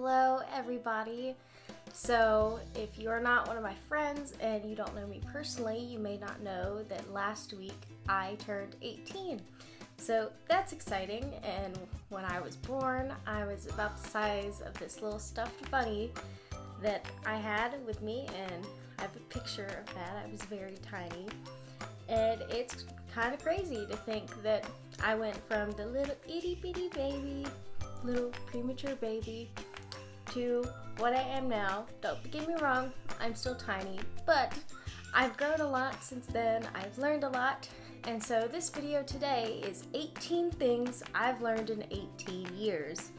Hello everybody. So if you're not one of my friends and you don't know me personally, you may not know that last week I turned 18. So that's exciting, and when I was born, I was about the size of this little stuffed bunny that I had with me, and I have a picture of that. I was very tiny, and it's kind of crazy to think that I went from the little itty bitty baby, little premature baby, to what I am now. Don't get me wrong, I'm still tiny, but I've grown a lot since then. I've learned a lot, and so this video today is 18 things I've learned in 18 years.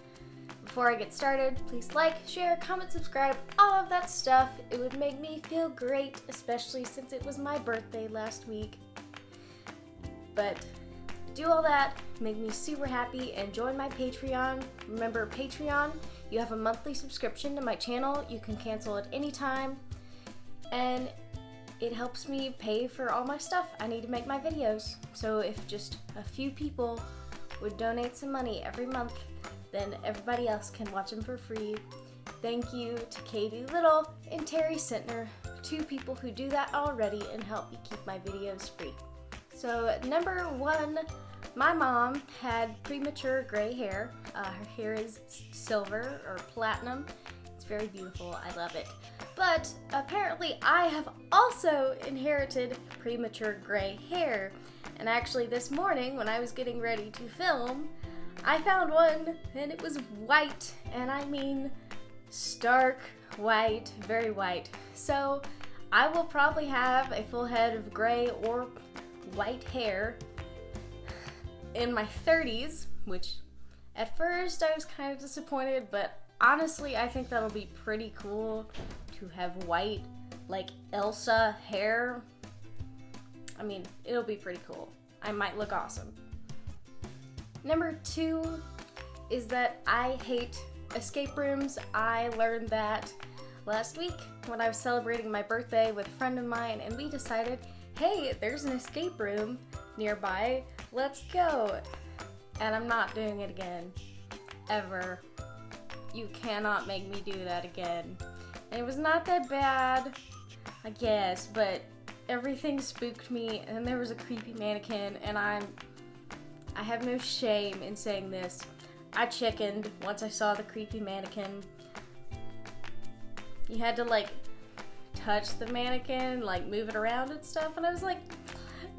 Before I get started, please like, share, comment, subscribe, all of that stuff. It would make me feel great, especially since it was my birthday last week. But do all that, make me super happy, and join my Patreon. Remember, Patreon, you have a monthly subscription to my channel. You can cancel at any time, and it helps me pay for all my stuff I need to make my videos. So if just a few people would donate some money every month, then everybody else can watch them for free. Thank you to Katie Little and Terry Sintner, two people who do that already and help me keep my videos free. So number one, my mom had premature gray hair. Her hair is silver or platinum. It's very beautiful. I love it. But apparently I have also inherited premature gray hair. And actually this morning when I was getting ready to film, I found one, and it was white, and I mean stark white, very white. So I will probably have a full head of gray or white hair in my 30s, which at first I was kind of disappointed, but honestly I think that'll be pretty cool to have white, like Elsa hair. I mean, it'll be pretty cool. I might look awesome. Number two is that I hate escape rooms. I learned that last week when I was celebrating my birthday with a friend of mine, and we decided, hey, there's an escape room nearby, let's go. And I'm not doing it again, ever. You cannot make me do that again. And it was not that bad, I guess, but everything spooked me, and there was a creepy mannequin, and I have no shame in saying this. I chickened once I saw the creepy mannequin. You had to like touch the mannequin, like move it around and stuff, and I was like,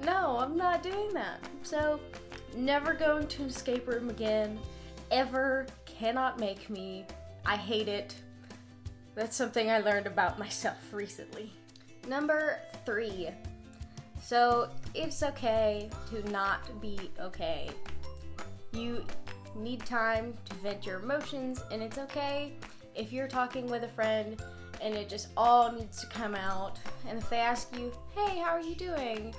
no, I'm not doing that. So never going to an escape room again, ever. Cannot make me. I hate it. That's something I learned about myself recently. Number three. So it's okay to not be okay. You need time to vent your emotions, and it's okay if you're talking with a friend and it just all needs to come out. And if they ask you, hey, how are you doing?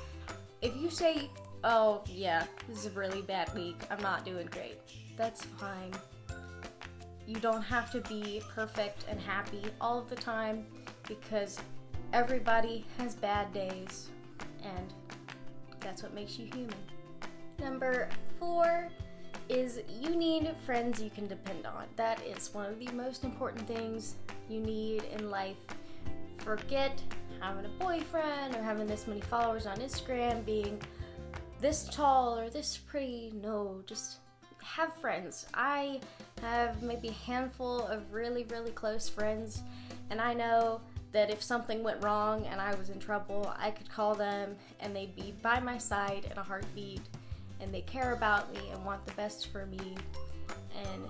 If you say, oh yeah, this is a really bad week, I'm not doing great, that's fine. You don't have to be perfect and happy all of the time, because everybody has bad days, and that's what makes you human. Number four is you need friends you can depend on. That is one of the most important things you need in life. Forget having a boyfriend or having this many followers on Instagram, being this tall or this pretty. No, just have friends. I have maybe a handful of really, really close friends, and I know that if something went wrong and I was in trouble, I could call them and they'd be by my side in a heartbeat, and they care about me and want the best for me. And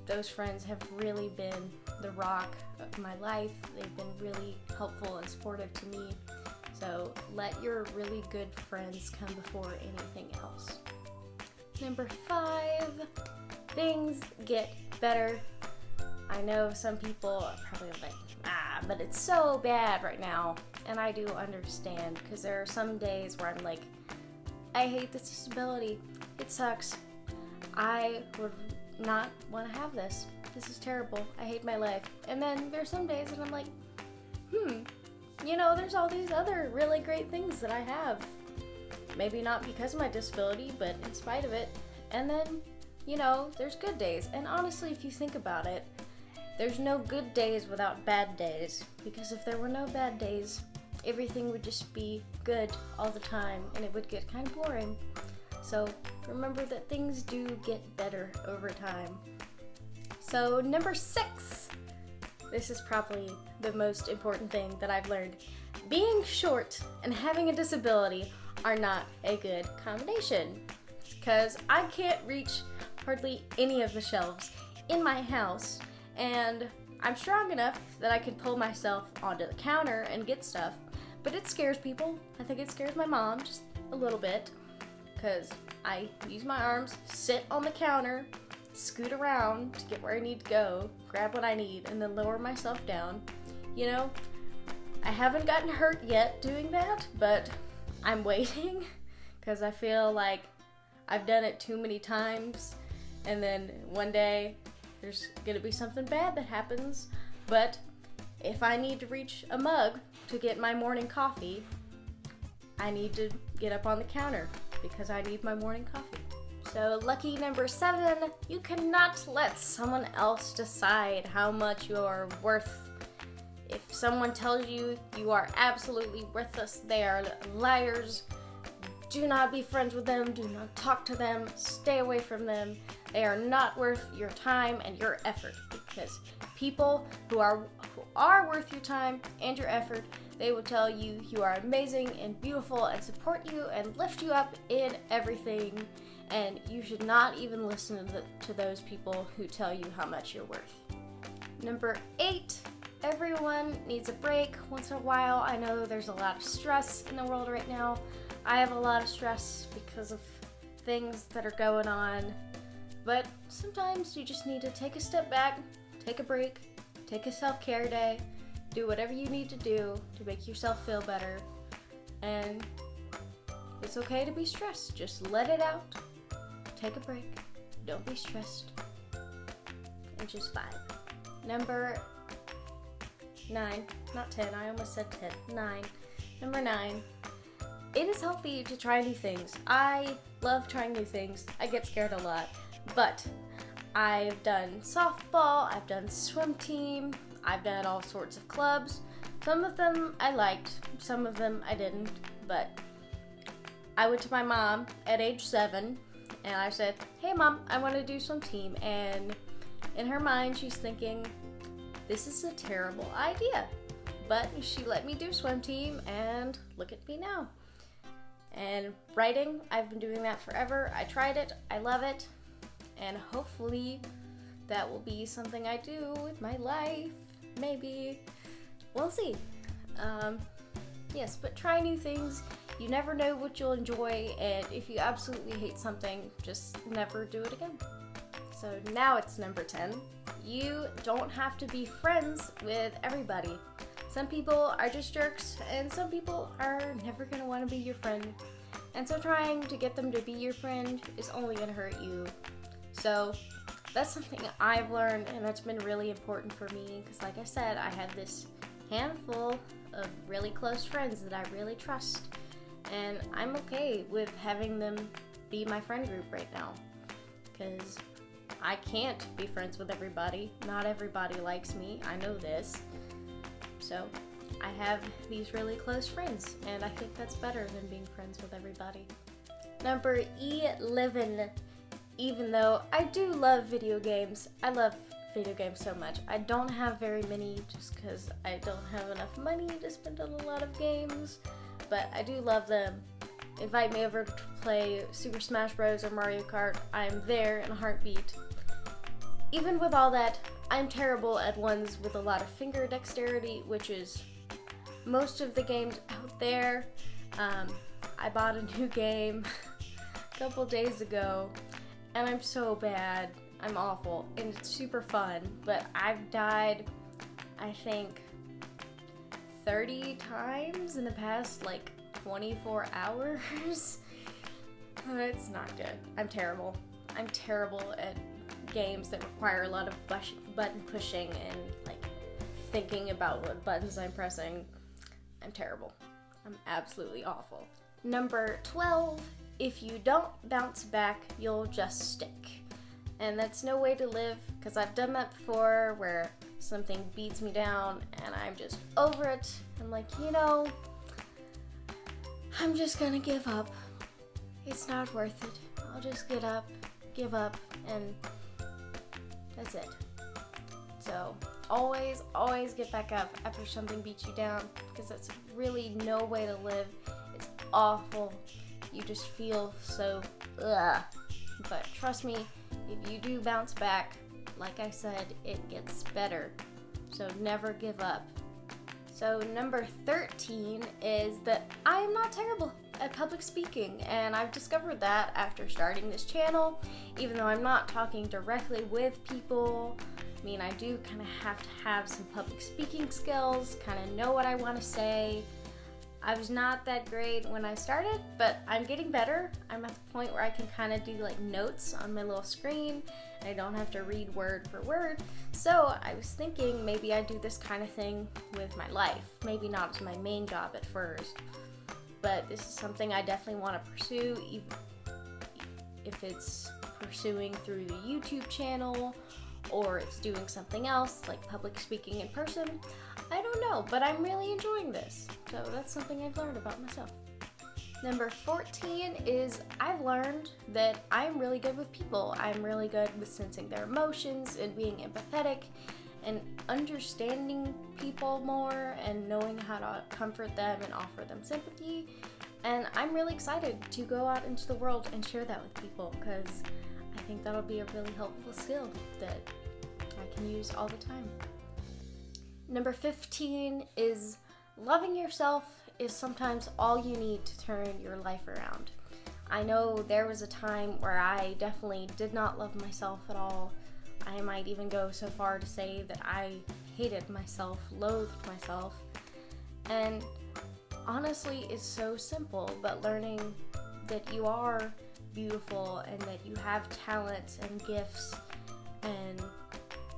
those friends have really been the rock of my life. They've been really helpful and supportive to me. So let your really good friends come before anything else. Number five, things get better. I know some people are probably like, but it's so bad right now. And I do understand, because there are some days where I'm like, I hate this disability. It sucks. I would not want to have this. This is terrible. I hate my life. And then there's some days that I'm like, there's all these other really great things that I have. Maybe not because of my disability, but in spite of it. And then, there's good days. And honestly, if you think about it, There's no good days without bad days, because if there were no bad days, everything would just be good all the time, and it would get kind of boring. So remember that things do get better over time. So number 6, this is probably the most important thing that I've learned. Being short and having a disability are not a good combination, because I can't reach hardly any of the shelves in my house, and I'm strong enough that I can pull myself onto the counter and get stuff, but it scares people. I think it scares my mom just a little bit, because I use my arms, sit on the counter, scoot around to get where I need to go, grab what I need, and then lower myself down. You know, I haven't gotten hurt yet doing that, but I'm waiting, because I feel like I've done it too many times, and then one day there's gonna be something bad that happens. But if I need to reach a mug to get my morning coffee, I need to get up on the counter because I need my morning coffee. So lucky number 7, you cannot let someone else decide how much you are worth. If someone tells you you are absolutely worthless, they are liars. Do not be friends with them. Do not talk to them. Stay away from them. They are not worth your time and your effort, because people who are worth your time and your effort, they will tell you you are amazing and beautiful and support you and lift you up in everything. And you should not even listen to those people who tell you how much you're worth. Number 8, everyone needs a break once in a while. I know there's a lot of stress in the world right now. I have a lot of stress because of things that are going on, but sometimes you just need to take a step back, take a break, take a self-care day, do whatever you need to do to make yourself feel better. And it's okay to be stressed. Just let it out, take a break, don't be stressed, and just vibe. Number 9, not 10, I almost said 10, 9. Number 9. It is healthy to try new things. I love trying new things. I get scared a lot, but I've done softball, I've done swim team, I've done all sorts of clubs. Some of them I liked, some of them I didn't, but I went to my mom at age 7 and I said, "Hey Mom, I want to do swim team." And in her mind, she's thinking, this is a terrible idea. But she let me do swim team, and look at me now. And writing, I've been doing that forever. I tried it, I love it, and hopefully that will be something I do with my life. Maybe. We'll see. Yes, but try new things. You never know what you'll enjoy, and if you absolutely hate something, just never do it again. So now it's number 10. You don't have to be friends with everybody. Some people are just jerks, and some people are never going to want to be your friend. And so trying to get them to be your friend is only going to hurt you. So that's something I've learned, and that's been really important for me, because like I said, I have this handful of really close friends that I really trust, and I'm okay with having them be my friend group right now, because I can't be friends with everybody. Not everybody likes me. I know this. So I have these really close friends, and I think that's better than being friends with everybody. Number 11. Even though I do love video games, I love video games so much. I don't have very many just because I don't have enough money to spend on a lot of games, but I do love them. Invite me over to play Super Smash Bros. Or Mario Kart, I'm there in a heartbeat. Even with all that, I'm terrible at ones with a lot of finger dexterity, which is most of the games out there. I bought a new game a couple days ago, and I'm so bad. I'm awful, and it's super fun, but I've died, I think, 30 times in the past, 24 hours. It's not good. I'm terrible. I'm terrible at games that require a lot of button pushing and thinking about what buttons I'm pressing. I'm terrible. I'm absolutely awful. Number 12, if you don't bounce back, you'll just stick. And that's no way to live, because I've done that before where something beats me down and I'm just over it. I'm like, I'm just gonna give up. It's not worth it. I'll just give up, and that's it. So always get back up after something beats you down, because that's really no way to live. It's awful. You just feel so ugh. But trust me, if you do bounce back, like I said, it gets better. So never give up. So number 13 is that I am not terrible at public speaking, and I've discovered that after starting this channel. Even though I'm not talking directly with people, I mean, I do kind of have to have some public speaking skills, kind of know what I want to say. I was not that great when I started, but I'm getting better. I'm at the point where I can kind of do like notes on my little screen, and I don't have to read word for word. So I was thinking maybe I'd do this kind of thing with my life. Maybe not as my main job at first, but this is something I definitely want to pursue, even if it's pursuing through the YouTube channel or it's doing something else like public speaking in person. I don't know, but I'm really enjoying this. So that's something I've learned about myself. Number 14 is I've learned that I'm really good with people. I'm really good with sensing their emotions and being empathetic and understanding people more and knowing how to comfort them and offer them sympathy. And I'm really excited to go out into the world and share that with people, because I think that'll be a really helpful skill that I can use all the time. Number 15 is loving yourself is sometimes all you need to turn your life around. I know there was a time where I definitely did not love myself at all. I might even go so far to say that I hated myself, loathed myself. And honestly, it's so simple, but learning that you are beautiful and that you have talents and gifts and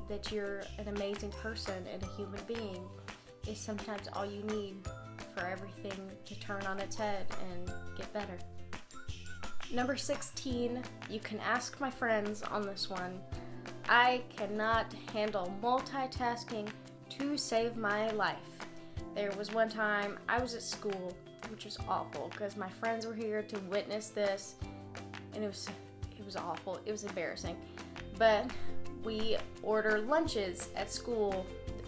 that you're an amazing person and a human being is sometimes all you need for everything to turn on its head and get better. Number 16, you can ask my friends on this one. I cannot handle multitasking to save my life. There was one time I was at school, which was awful because my friends were here to witness this, and it was awful. It was embarrassing. But we order lunches at school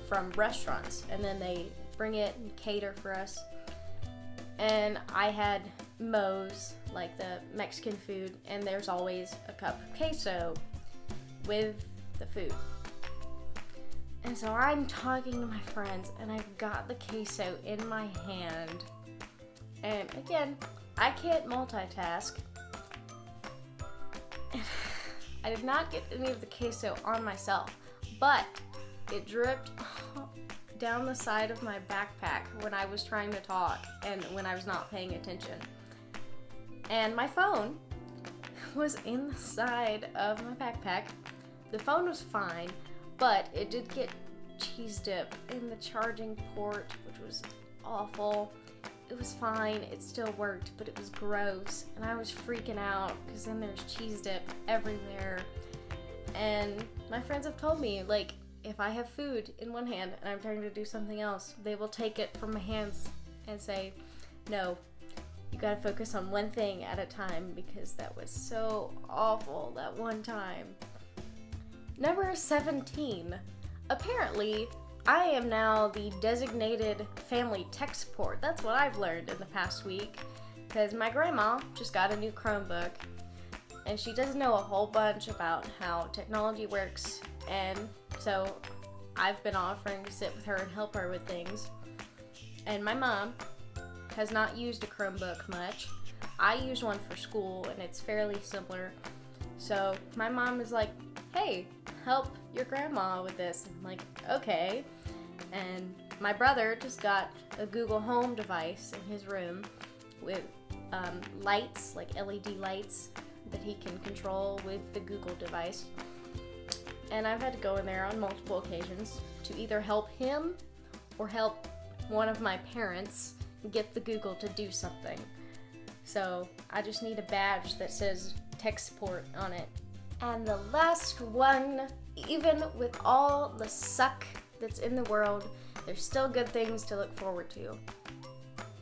from restaurants, and then they bring it and cater for us. And I had Moe's, like the Mexican food, and there's always a cup of queso with the food. And so I'm talking to my friends, and I've got the queso in my hand. And again, I can't multitask. I did not get any of the queso on myself, but it dripped down the side of my backpack when I was trying to talk and when I was not paying attention. And my phone was in the side of my backpack. The phone was fine, but it did get cheese dip in the charging port, which was awful. It was fine, it still worked, but it was gross, and I was freaking out because then there's cheese dip everywhere. And my friends have told me, like, if I have food in one hand and I'm trying to do something else, they will take it from my hands and say, no, you gotta focus on one thing at a time, because that was so awful that one time. Number 17. Apparently, I am now the designated family tech support. That's what I've learned in the past week, because my grandma just got a new Chromebook, and she doesn't know a whole bunch about how technology works, and so I've been offering to sit with her and help her with things. And my mom has not used a Chromebook much. I use one for school, and it's fairly similar. So my mom is like, hey, help your grandma with this. I'm like, okay. And my brother just got a Google Home device in his room with lights, like LED lights, that he can control with the Google device. And I've had to go in there on multiple occasions to either help him or help one of my parents get the Google to do something. So I just need a badge that says tech support on it, And the last one, even with all the suck that's in the world, there's still good things to look forward to.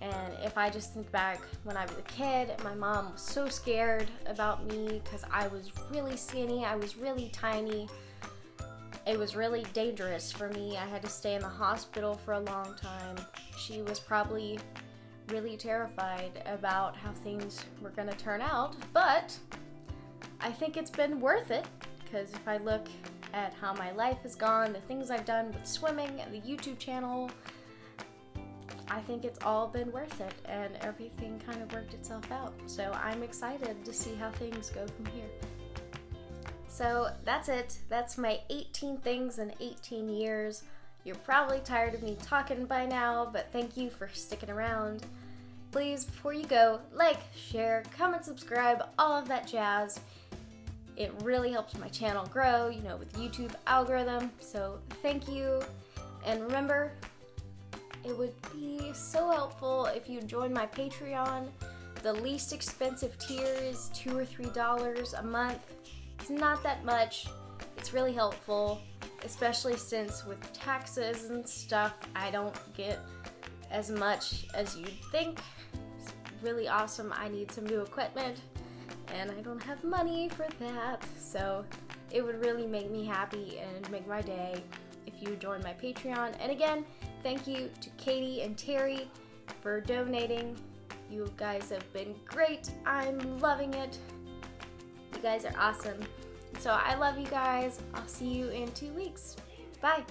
And if I just think back when I was a kid, my mom was so scared about me because I was really skinny, I was really tiny. It was really dangerous for me. I had to stay in the hospital for a long time. She was probably really terrified about how things were going to turn out, but I think it's been worth it, because if I look at how my life has gone, the things I've done with swimming and the YouTube channel, I think it's all been worth it, and everything kind of worked itself out. So I'm excited to see how things go from here. So that's it. That's my 18 things in 18 years. You're probably tired of me talking by now, but thank you for sticking around. Please, before you go, like, share, comment, subscribe, all of that jazz. It really helps my channel grow, with YouTube algorithm. So thank you. And remember, it would be so helpful if you join my Patreon. The least expensive tier is $2 or $3 a month. It's not that much. It's really helpful, especially since with taxes and stuff, I don't get as much as you'd think. It's really awesome. I need some new equipment, and I don't have money for that. So it would really make me happy and make my day if you join my Patreon. And again, thank you to Katie and Terry for donating. You guys have been great. I'm loving it. You guys are awesome. So I love you guys. I'll see you in 2 weeks. Bye.